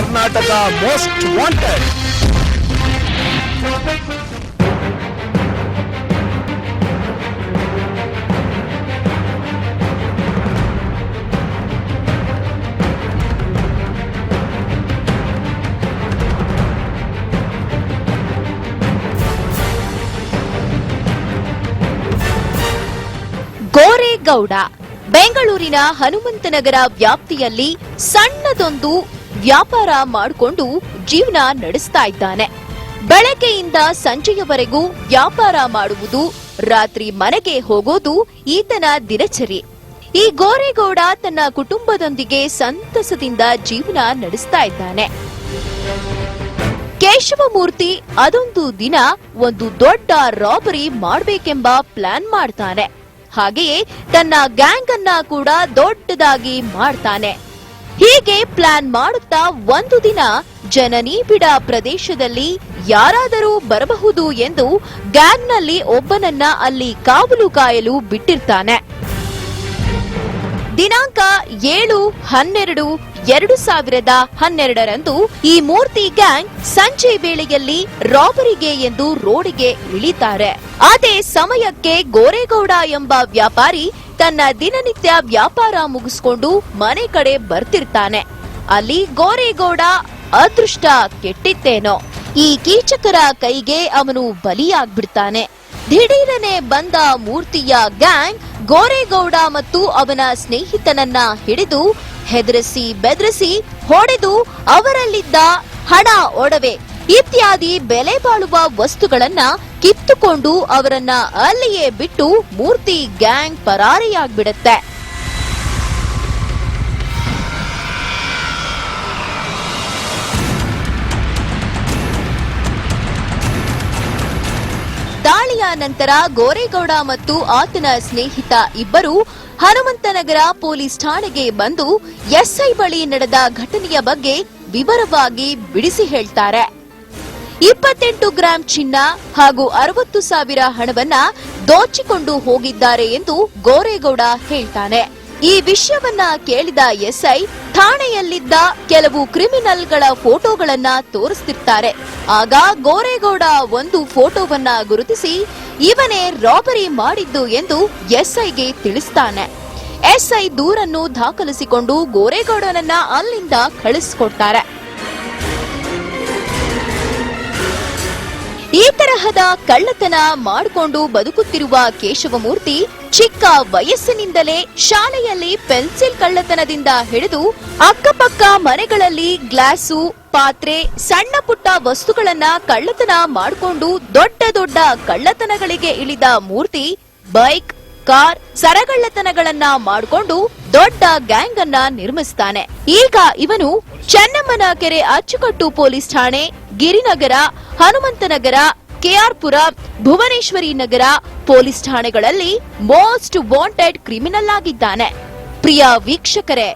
Karnataka most wanted. ಗೋರೇಗೌಡ ಬೆಂಗಳೂರಿನ ಹನುಮಂತನಗರ ವ್ಯಾಪ್ತಿಯಲ್ಲಿ ಸಣ್ಣದೊಂದು ವ್ಯಾಪಾರ ಮಾಡಿಕೊಂಡು ಜೀವನ ನಡೆಸ್ತಾ ಇದ್ದಾನೆ. ಬೆಳಗ್ಗೆಯಿಂದ ಸಂಜೆಯವರೆಗೂ ವ್ಯಾಪಾರ ಮಾಡುವುದು, ರಾತ್ರಿ ಮನೆಗೆ ಹೋಗೋದು ಈತನ ದಿನಚರಿ. ಈ ಗೋರೇಗೌಡ ತನ್ನ ಕುಟುಂಬದೊಂದಿಗೆ ಸಂತಸದಿಂದ ಜೀವನ ನಡೆಸ್ತಾ ಇದ್ದಾನೆ. ಕೇಶವಮೂರ್ತಿ ಅದೊಂದು ದಿನ ಒಂದು ದೊಡ್ಡ ರಾಬರಿ ಮಾಡಬೇಕೆಂಬ ಪ್ಲಾನ್ ಮಾಡ್ತಾನೆ. ಹಾಗೆಯೇ ತನ್ನ ಗ್ಯಾಂಗ್ ಅನ್ನ ಕೂಡ ದೊಡ್ಡದಾಗಿ ಮಾಡ್ತಾನೆ. ಹೀಗೆ ಪ್ಲಾನ್ ಮಾಡುತ್ತಾ ಒಂದು ದಿನ ಜನನಿಬಿಡ ಪ್ರದೇಶದಲ್ಲಿ ಯಾರಾದರೂ ಬರಬಹುದು ಎಂದು ಗ್ಯಾಂಗ್ನಲ್ಲಿ ಒಬ್ಬನನ್ನ ಅಲ್ಲಿ ಕಾವಲು ಕಾಯಲು ಬಿಟ್ಟಿರ್ತಾನೆ. ದಿನಾಂಕ 7/12/2012 ಈ ಮೂರ್ತಿ ಗ್ಯಾಂಗ್ ಸಂಜೆ ವೇಳೆಯಲ್ಲಿ ರಾಬರಿಗೆ ಎಂದು ರೋಡಿಗೆ ಇಳಿತಾರೆ. ಅದೇ ಸಮಯಕ್ಕೆ ಗೋರೇಗೌಡ ಎಂಬ ವ್ಯಾಪಾರಿ ತನ್ನ ದಿನನಿತ್ಯ ವ್ಯಾಪಾರ ಮುಗಿಸಿಕೊಂಡು ಮನೆ ಕಡೆ ಬರ್ತಿರ್ತಾನೆ. ಅಲ್ಲಿ ಗೋರೇಗೌಡ ಅದೃಷ್ಟ ಕೆಟ್ಟಿತ್ತೇನೋ, ಈ ಕೀಚಕರ ಕೈಗೆ ಅವನು ಬಲಿಯಾಗ್ಬಿಡ್ತಾನೆ. ದಿಢೀರನೆ ಬಂದ ಮೂರ್ತಿಯ ಗ್ಯಾಂಗ್ ಗೋರೇಗೌಡ ಮತ್ತು ಅವನ ಸ್ನೇಹಿತನನ್ನ ಹಿಡಿದು ಹೆದರಿಸಿ ಬೆದರಿಸಿ ಹೊಡೆದು ಅವರಲ್ಲಿದ್ದ ಹಣ, ಒಡವೆ ಇತ್ಯಾದಿ ಬೆಲೆ ಬಾಳುವ ವಸ್ತುಗಳನ್ನ ಕಿತ್ತುಕೊಂಡು ಅವರನ್ನ ಅಲ್ಲಿಯೇ ಬಿಟ್ಟು ಮೂರ್ತಿ ಗ್ಯಾಂಗ್ ಪರಾರಿಯಾಗ್ಬಿಡುತ್ತೆ. ದಾಳಿಯ ನಂತರ ಗೋರೇಗೌಡ ಮತ್ತು ಆತನ ಸ್ನೇಹಿತ ಇಬ್ಬರು ಹನುಮಂತನಗರ ಪೊಲೀಸ್ ಠಾಣೆಗೆ ಬಂದು ಎಸ್ಐ ಬಳಿ ನಡೆದ ಘಟನೆಯ ಬಗ್ಗೆ ವಿವರವಾಗಿ ಬಿಡಿಸಿ ಹೇಳ್ತಾರೆ. 28 ಗ್ರಾಂ ಚಿನ್ನ ಹಾಗೂ 60,000 ಹಣವನ್ನ ದೋಚಿಕೊಂಡು ಹೋಗಿದ್ದಾರೆ ಎಂದು ಗೋರೇಗೌಡ ಹೇಳ್ತಾನೆ. ಈ ವಿಷಯವನ್ನ ಕೇಳಿದ ಎಸ್ಐ ಠಾಣೆಯಲ್ಲಿದ್ದ ಕೆಲವು ಕ್ರಿಮಿನಲ್ಗಳ ಫೋಟೋಗಳನ್ನ ತೋರಿಸ್ತಿರ್ತಾರೆ. ಆಗ ಗೋರೇಗೌಡ ಒಂದು ಫೋಟೋವನ್ನ ಗುರುತಿಸಿ ಇವನೇ ರಾಬರಿ ಮಾಡಿದ್ದು ಎಂದು ಎಸ್ಐಗೆ ತಿಳಿಸ್ತಾನೆ. ಎಸ್ಐ ದೂರನ್ನು ದಾಖಲಿಸಿಕೊಂಡು ಗೋರೇಗೌಡನನ್ನ ಅಲ್ಲಿಂದ ಕಳಿಸಿಕೊಡ್ತಾರೆ. ಈ ತರಹದ ಕಳ್ಳತನ ಮಾಡಿಕೊಂಡು ಬದುಕುತ್ತಿರುವ ಕೇಶವಮೂರ್ತಿ ಚಿಕ್ಕ ವಯಸ್ಸಿನಿಂದಲೇ ಶಾಲೆಯಲ್ಲಿ ಪೆನ್ಸಿಲ್ ಕಳ್ಳತನದಿಂದ ಹಿಡಿದು ಅಕ್ಕಪಕ್ಕ ಮನೆಗಳಲ್ಲಿ ಗ್ಲಾಸು, ಪಾತ್ರೆ, ಸಣ್ಣ ಪುಟ್ಟ ವಸ್ತುಗಳನ್ನ ಕಳ್ಳತನ ಮಾಡಿಕೊಂಡು ದೊಡ್ಡ ದೊಡ್ಡ ಕಳ್ಳತನಗಳಿಗೆ ಇಳಿದ ಮೂರ್ತಿ ಬೈಕ್, ಕಾರ್, ಸರಗಳ್ಳತನಗಳನ್ನ ಮಾಡಿಕೊಂಡು ದೊಡ್ಡ ಗ್ಯಾಂಗ್ ಅನ್ನ ನಿರ್ಮಿಸ್ತಾನೆ. ಈಗ ಇವನು ಚೆನ್ನಮ್ಮನ ಕೆರೆ ಅಚ್ಚುಕಟ್ಟು ಪೊಲೀಸ್ ಠಾಣೆ, ಗಿರಿನಗರ, ಹನುಮಂತನಗರ, ಕೆಆರ್ಪುರ, ಭುವನೇಶ್ವರಿ ನಗರ ಪೊಲೀಸ್ ಠಾಣೆಗಳಲ್ಲಿ ಮೋಸ್ಟ್ ವಾಂಟೆಡ್ ಕ್ರಿಮಿನಲ್ ಆಗಿದ್ದಾನೆ. ಪ್ರಿಯ ವೀಕ್ಷಕರೇ,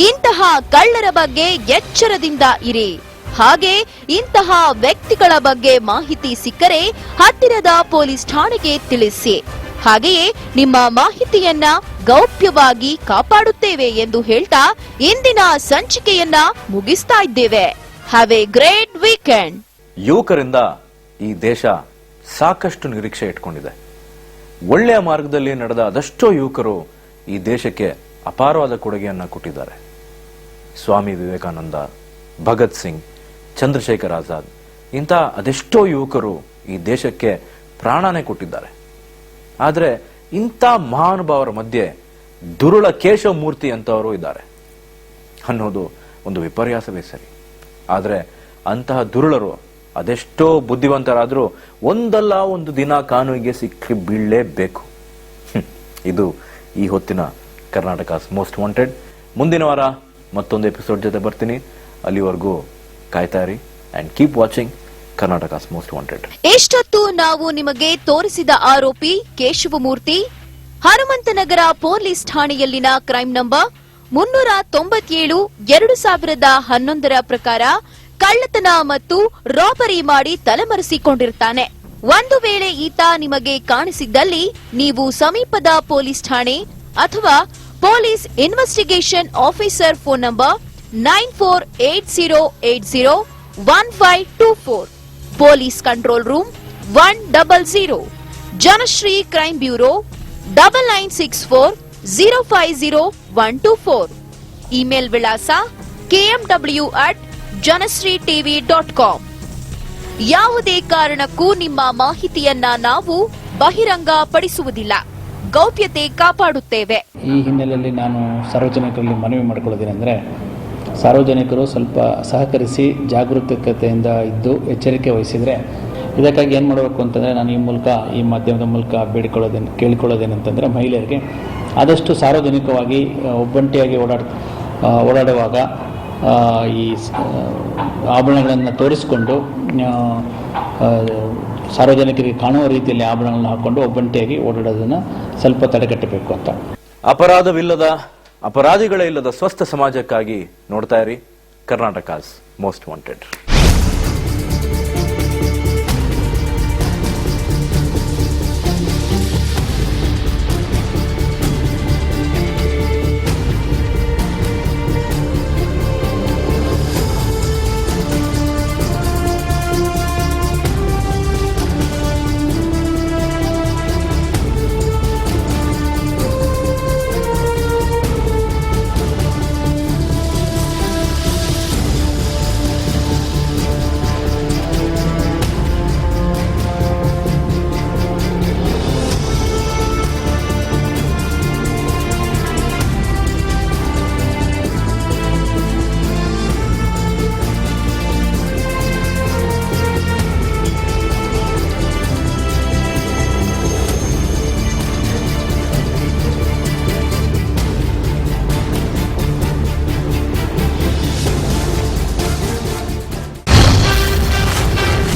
ಇಂತಹ ಕಳ್ಳರ ಬಗ್ಗೆ ಎಚ್ಚರದಿಂದ ಇರಿ. ಹಾಗೆ ಇಂತಹ ವ್ಯಕ್ತಿಗಳ ಬಗ್ಗೆ ಮಾಹಿತಿ ಸಿಕ್ಕರೆ ಹತ್ತಿರದ ಪೊಲೀಸ್ ಠಾಣೆಗೆ ತಿಳಿಸಿ. ಹಾಗೆಯೇ ನಿಮ್ಮ ಮಾಹಿತಿಯನ್ನ ಗೌಪ್ಯವಾಗಿ ಕಾಪಾಡುತ್ತೇವೆ ಎಂದು ಹೇಳ್ತಾ ಇಂದಿನ ಸಂಚಿಕೆಯನ್ನ ಮುಗಿಸ್ತಾ ಇದ್ದೇವೆ. Have a great weekend. ಯುವಕರಿಂದ ಈ ದೇಶ ಸಾಕಷ್ಟು ನಿರೀಕ್ಷೆ ಇಟ್ಕೊಂಡಿದೆ. ಒಳ್ಳೆಯ ಮಾರ್ಗದಲ್ಲಿ ನಡೆದ ಅದೆಷ್ಟೋ ಯುವಕರು ಈ ದೇಶಕ್ಕೆ ಅಪಾರವಾದ ಕೊಡುಗೆಯನ್ನ ಕೊಟ್ಟಿದ್ದಾರೆ. ಸ್ವಾಮಿ ವಿವೇಕಾನಂದ, ಭಗತ್ ಸಿಂಗ್, ಚಂದ್ರಶೇಖರ್ ಆಜಾದ್ ಇಂಥ ಅದೆಷ್ಟೋ ಯುವಕರು ಈ ದೇಶಕ್ಕೆ ಪ್ರಾಣನೇ ಕೊಟ್ಟಿದ್ದಾರೆ. ಆದರೆ ಇಂಥ ಮಹಾನುಭಾವರ ಮಧ್ಯೆ ದುರುಳ ಕೇಶವಮೂರ್ತಿ ಅಂತವರು ಇದ್ದಾರೆ ಅನ್ನೋದು ಒಂದು ವಿಪರ್ಯಾಸವೇ ಸರಿ. ಆದರೆ ಅಂತಹ ದುರುಳರು ಅದೆಷ್ಟೋ ಬುದ್ಧಿವಂತರಾದರೂ ಒಂದಲ್ಲ ಒಂದು ದಿನ ಕಾನೂನಿಗೆ ಸಿಕ್ಕಿ ಬೀಳಲೇಬೇಕು. ಇದು ಈ ಹೊತ್ತಿನ ಕರ್ನಾಟಕಸ್ ಮೋಸ್ಟ್ ವಾಂಟೆಡ್. ಮುಂದಿನ ವಾರ ಮತ್ತೊಂದು ಎಪಿಸೋಡ್ ಜೊತೆ ಬರ್ತೀನಿ. ಅಲ್ಲಿವರೆಗೂ ಕಾಯ್ತಾ ಇರಿ and keep watching Karnataka's most wanted. ಎಷ್ಟೊತ್ತು ನಾವು ನಿಮಗೆ ತೋರಿಸಿದ ಆರೋಪಿ ಕೇಶವಮೂರ್ತಿ ಹನುಮಂತನಗರ ಪೊಲೀಸ್ ಠಾಣೆಯಲ್ಲಿನ ಕ್ರೈಮ್ ನಂಬರ್ 397 2011 ಪ್ರಕಾರ ಕಳ್ಳತನ ಮತ್ತು ರಾಬರಿ ಮಾಡಿ ತಲೆಮರೆಸಿಕೊಂಡಿರ್ತಾನೆ. ಒಂದು ವೇಳೆ ಈತ ನಿಮಗೆ ಕಾಣಿಸಿದ್ದಲ್ಲಿ ನೀವು ಸಮೀಪದ ಪೊಲೀಸ್ ಠಾಣೆ ಅಥವಾ police investigation officer phone number 9480801524. Police control room 100. Janasri crime bureau 9964050124. Email ವಿಳಾಸ kmw@janasreetv.com. ಯಾವುದೇ ಕಾರಣಕ್ಕೂ ನಿಮ್ಮ ಮಾಹಿತಿಯನ್ನ ನಾವು ಬಹಿರಂಗ ಪಡಿಸುವುದಿಲ್ಲ, ಗೌಪ್ಯತೆ ಕಾಪಾಡುತ್ತೇವೆ. ಈ ಹಿನ್ನೆಲೆಯಲ್ಲಿ ನಾನು ಸಾರ್ವಜನಿಕರಲ್ಲಿ ಮನವಿ ಮಾಡಿಕೊಳ್ಳೋದೇನೆಂದರೆ, ಸಾರ್ವಜನಿಕರು ಸ್ವಲ್ಪ ಸಹಕರಿಸಿ ಜಾಗರೂಕತೆಯಿಂದ ಇದ್ದು ಎಚ್ಚರಿಕೆ ವಹಿಸಿದರೆ, ಇದಕ್ಕಾಗಿ ಏನು ಮಾಡಬೇಕು ಅಂತಂದರೆ ನಾನು ಈ ಮಾಧ್ಯಮದ ಮೂಲಕ ಕೇಳಿಕೊಳ್ಳೋದೇನೆಂತಂದರೆ, ಮಹಿಳೆಯರಿಗೆ ಆದಷ್ಟು ಸಾರ್ವಜನಿಕವಾಗಿ ಒಬ್ಬಂಟಿಯಾಗಿ ಓಡಾಡುವಾಗ ಈ ಆಭರಣಗಳನ್ನು ತೋರಿಸಿಕೊಂಡು ಸಾರ್ವಜನಿಕರಿಗೆ ಕಾಣುವ ರೀತಿಯಲ್ಲಿ ಆಭರಣಗಳನ್ನು ಹಾಕೊಂಡು ಒಬ್ಬಂಟಿಯಾಗಿ ಓಡಾಡೋದನ್ನು ಸ್ವಲ್ಪ ತಡೆಗಟ್ಟಬೇಕು ಅಂತ. ಅಪರಾಧವಿಲ್ಲದ, ಅಪರಾಧಿಗಳೇ ಇಲ್ಲದ ಸ್ವಸ್ಥ ಸಮಾಜಕ್ಕಾಗಿ ನೋಡ್ತಾ ಇರಿ Karnataka's most wanted.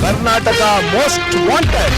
Karnataka most wanted.